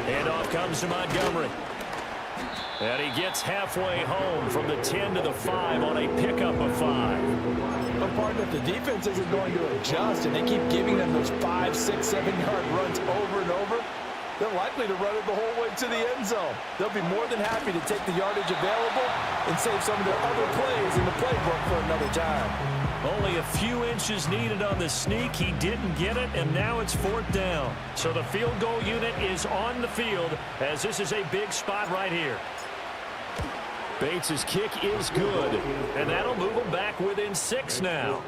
Handoff comes to Montgomery. And he gets halfway home from the 10 to the 5 on a pickup of 5. But partner, if the defense isn't going to adjust and they keep giving them those 5, 6, 7-yard runs over and over, they're likely to run it the whole way to the end zone. They'll be more than happy to take the yardage available and save some of their other plays in the playbook for another time. Only a few inches needed on the sneak. He didn't get it, and now it's 4th down. So the field goal unit is on the field as this is a big spot right here. Bates' kick is good. And that'll move them back within 6 now.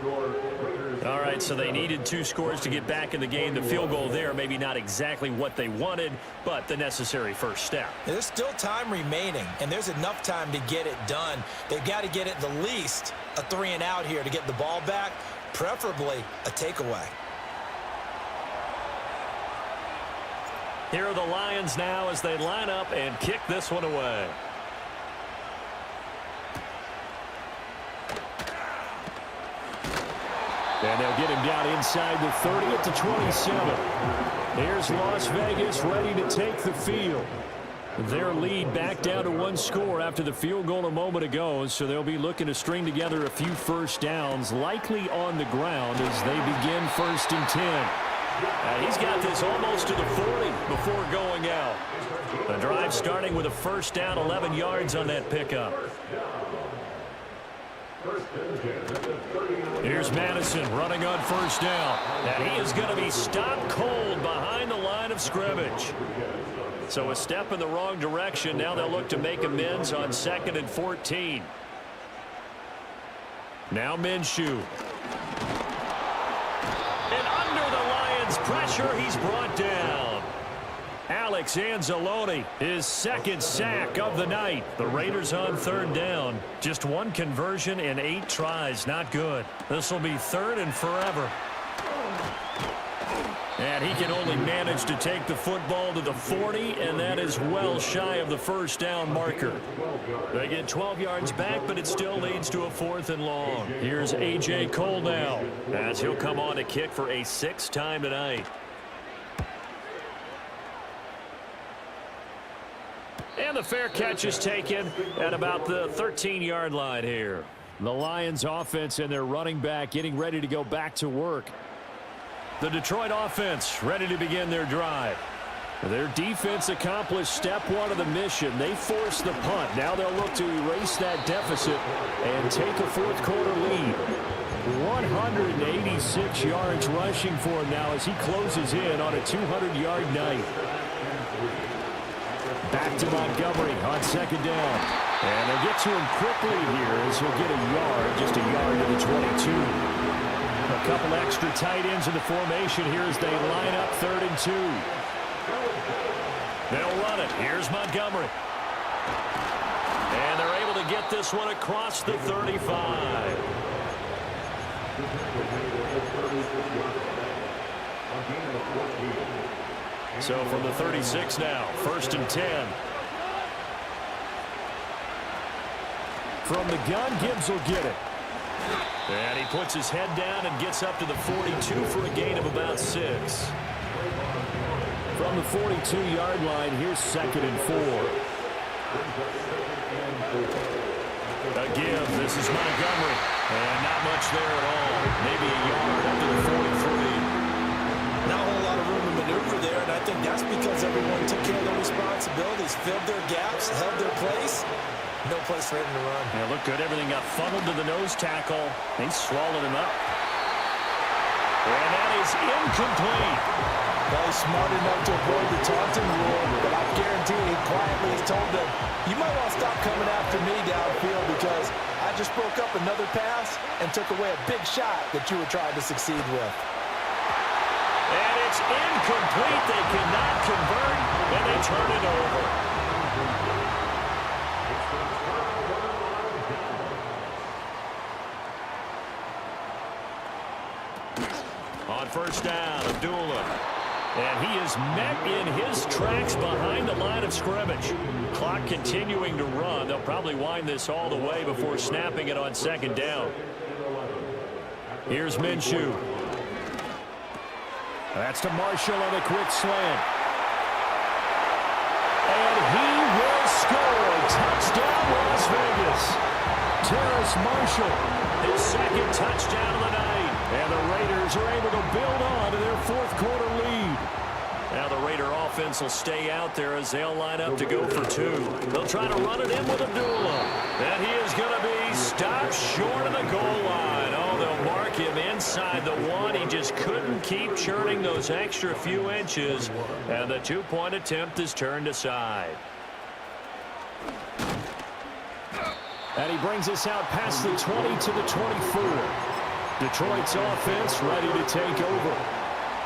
All right, so they needed 2 scores to get back in the game. The field goal there, maybe not exactly what they wanted, but the necessary first step. There's still time remaining, and there's enough time to get it done. They've got to get at the least a 3-and-out here to get the ball back, preferably a takeaway. Here are the Lions now as they line up and kick this one away. And they'll get him down inside the 30 at the 27. Here's Las Vegas ready to take the field. Their lead back down to 1 score after the field goal a moment ago, so they'll be looking to string together a few first downs, likely on the ground as they begin 1st and 10. And he's got this almost to the 40 before going out. The drive starting with a first down, 11 yards on that pickup. Here's Madison running on first down. And he is going to be stopped cold behind the line of scrimmage. So a step in the wrong direction. Now they'll look to make amends on 2nd and 14. Now Minshew. And under the Lions' pressure, he's brought down. Alex Anzalone, his 2nd sack of the night. The Raiders on 3rd down. Just 1 conversion in 8 tries. Not good. This will be 3rd and forever. And he can only manage to take the football to the 40, and that is well shy of the first down marker. They get 12 yards back, but it still leads to a 4th and long. Here's A.J. Cole now, as he'll come on to kick for a 6th time tonight. And the fair catch is taken at about the 13-yard line here. The Lions offense and their running back getting ready to go back to work. The Detroit offense ready to begin their drive. Their defense accomplished step 1 of the mission. They forced the punt. Now they'll look to erase that deficit and take a 4th quarter lead. 186 yards rushing for him now as he closes in on a 200-yard night. Back to Montgomery on 2nd down. And they'll get to him quickly here as he'll get a yard, just a yard to the 22. A couple extra tight ends in the formation here as they line up 3rd and 2. They'll run it. Here's Montgomery. And they're able to get this one across the 35. So from the 36 now, 1st and 10. From the gun, Gibbs will get it. And he puts his head down and gets up to the 42 for a gain of about 6. From the 42-yard line, here's 2nd and 4. A give. This is Montgomery. And not much there at all. Maybe a yard up to the 43. Not a whole lot of room to maneuver there, and I think that's because everyone took care of their responsibilities, filled their gaps, held their place. No place for him to run. Yeah, look good. Everything got funneled to the nose tackle. They swallowed him up. And that is incomplete. Well, he's smart enough to avoid the taunting rule, but I guarantee he quietly has told them, you might want to stop coming after me downfield because I just broke up another pass and took away a big shot that you were trying to succeed with. And it's incomplete. They cannot convert, and they turn it over. On first down, Abdullah. And he is met in his tracks behind the line of scrimmage. Clock continuing to run. They'll probably wind this all the way before snapping it on 2nd down. Here's Minshew. That's to Marshall on a quick slant. And he will score. Touchdown, Las Vegas. Terrace Marshall. His 2nd touchdown of the night. And the Raiders are able to build on to their 4th quarter lead. Now the Raider offense will stay out there as they'll line up to go for 2. They'll try to run it in with Abdullah. And he is going to be stopped short of the goal line. Oh, they'll mark him inside the 1. He just couldn't keep churning those extra few inches. And the 2-point attempt is turned aside. And he brings us out past the 20 to the 24. Detroit's offense ready to take over.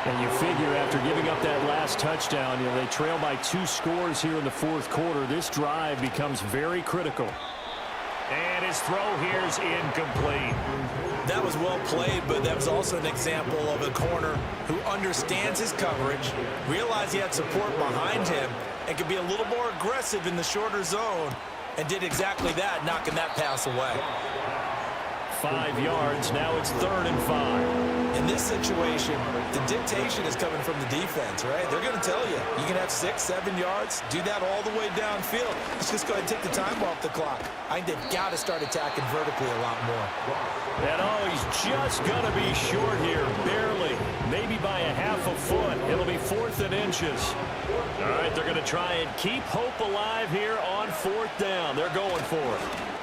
And you figure after giving up that last touchdown, they trail by 2 scores here in the 4th quarter. This drive becomes very critical. And his throw here is incomplete. That was well played, but that was also an example of a corner who understands his coverage, realized he had support behind him, and could be a little more aggressive in the shorter zone, and did exactly that, knocking that pass away. 5 yards. Now it's 3rd and 5. In this situation, the dictation is coming from the defense, right? They're going to tell you, you can have 6, 7 yards, do that all the way downfield. Let's just go ahead and take the time off the clock. I think they've got to start attacking vertically a lot more. And oh, he's just going to be short here, barely. Maybe by a half a foot. It'll be 4th and inches. All right, they're going to try and keep hope alive here on 4th down. They're going for it.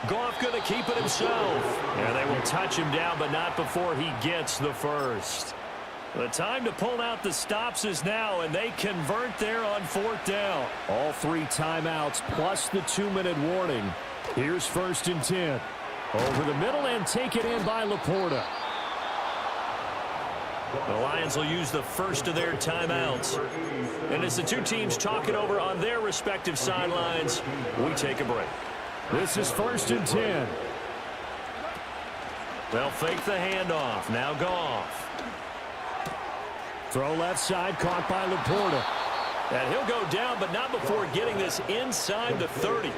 Goff going to keep it himself. And they will touch him down, but not before he gets the first. The time to pull out the stops is now, and they convert there on 4th down. All 3 timeouts plus the 2-minute warning. Here's 1st and 10. Over the middle and take it in by Laporta. The Lions will use the first of their timeouts. And as the two teams talk it over on their respective sidelines, we take a break. This is 1st and 10. They'll fake the handoff. Now Goff. Throw left side, caught by Laporta. And he'll go down, but not before getting this inside the 30.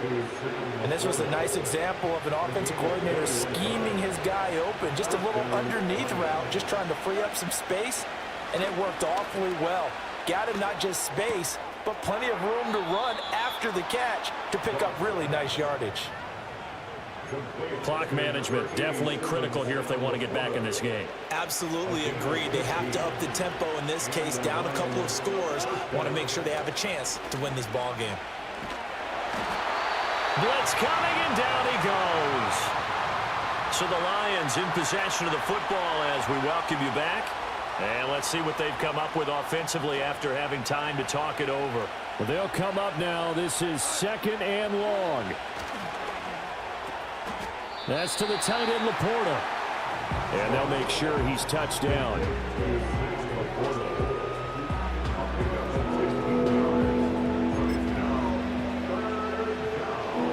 And this was a nice example of an offensive coordinator scheming his guy open. Just a little underneath route, just trying to free up some space, and it worked awfully well. Got him not just space, but plenty of room to run after the catch to pick up really nice yardage. Clock management definitely critical here if they want to get back in this game. Absolutely agreed. They have to up the tempo in this case, down a couple of scores. Want to make sure they have a chance to win this ball game. Blitz coming, and down he goes. So the Lions in possession of the football as we welcome you back. And let's see what they've come up with offensively after having time to talk it over. Well, they'll come up now. This is 2nd and long. That's to the tight end, Laporta. And they'll make sure he's touched down.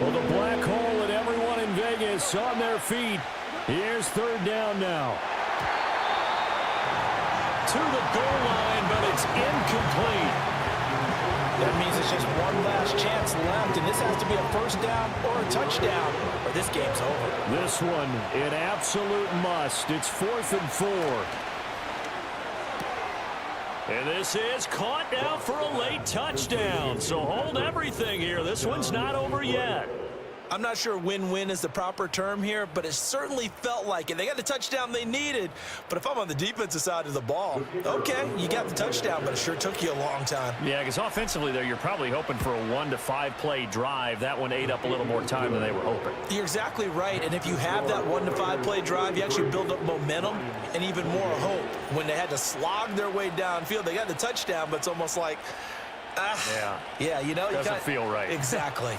Well, the black hole and everyone in Vegas on their feet. Here's 3rd down now. To the goal line, but it's incomplete. That means it's just one last chance left, and this has to be a 1st down or a touchdown, or this game's over. This one, an absolute must. It's 4th and 4. And this is caught now for a late touchdown. So hold everything here. This one's not over yet. I'm not sure win-win is the proper term here, but it certainly felt like it. They got the touchdown they needed, but if I'm on the defensive side of the ball, okay, you got the touchdown, but it sure took you a long time. Yeah, because offensively there, you're probably hoping for a 1 to 5 play drive. That one ate up a little more time than they were hoping. You're exactly right, and if you have that 1 to 5 play drive, you actually build up momentum and even more hope. When they had to slog their way downfield, they got the touchdown, but it's almost like, yeah, you know, doesn't feel right. Exactly.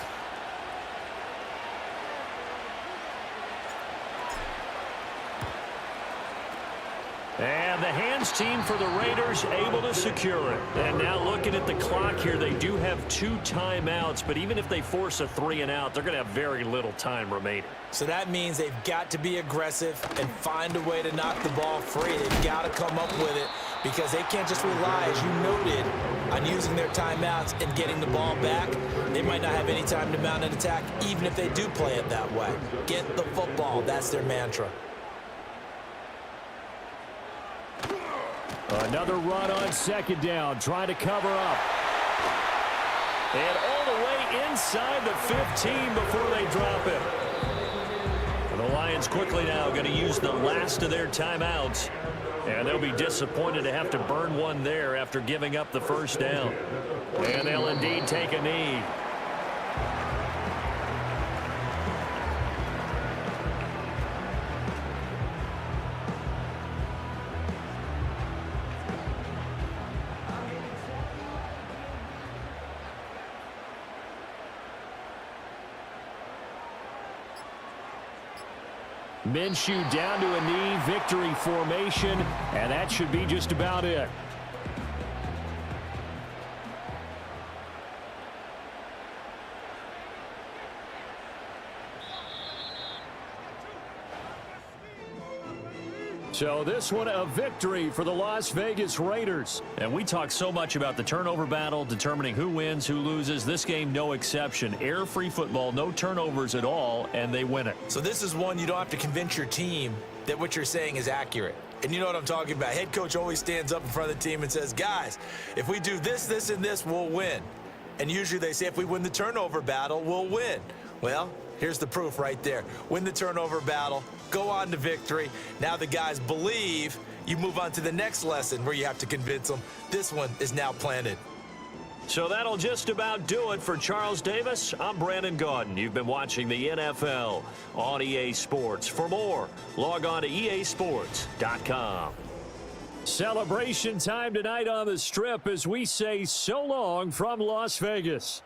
And the hands team for the Raiders able to secure it. And now looking at the clock here, they do have 2 timeouts, but even if they force a 3 and out, they're going to have very little time remaining. So that means they've got to be aggressive and find a way to knock the ball free. They've got to come up with it because they can't just rely, as you noted, on using their timeouts and getting the ball back. They might not have any time to mount an attack, even if they do play it that way. Get the football. That's their mantra. Another run on 2nd down, trying to cover up. And all the way inside the 15 before they drop it. And the Lions quickly now going to use the last of their timeouts. And they'll be disappointed to have to burn one there after giving up the 1st down. And they'll indeed take a knee. Minshew down to a knee, victory formation, and that should be just about it. So this one a victory for the Las Vegas Raiders. And we talk so much about the turnover battle, determining who wins, who loses. This game, no exception. Error-free football, no turnovers at all, and they win it. So this is one you don't have to convince your team that what you're saying is accurate. And you know what I'm talking about. Head coach always stands up in front of the team and says, guys, if we do this, this, and this, we'll win. And usually they say if we win the turnover battle, we'll win. Well, Here's the proof right there. Win the turnover battle, go on to victory. Now the guys believe. You move on to the next lesson where you have to convince them. This one is now planted. So that'll just about do it for Charles Davis. I'm Brandon Gaudin. You've been watching the NFL on EA Sports. For more, log on to easports.com. Celebration time tonight on the Strip as we say so long from Las Vegas.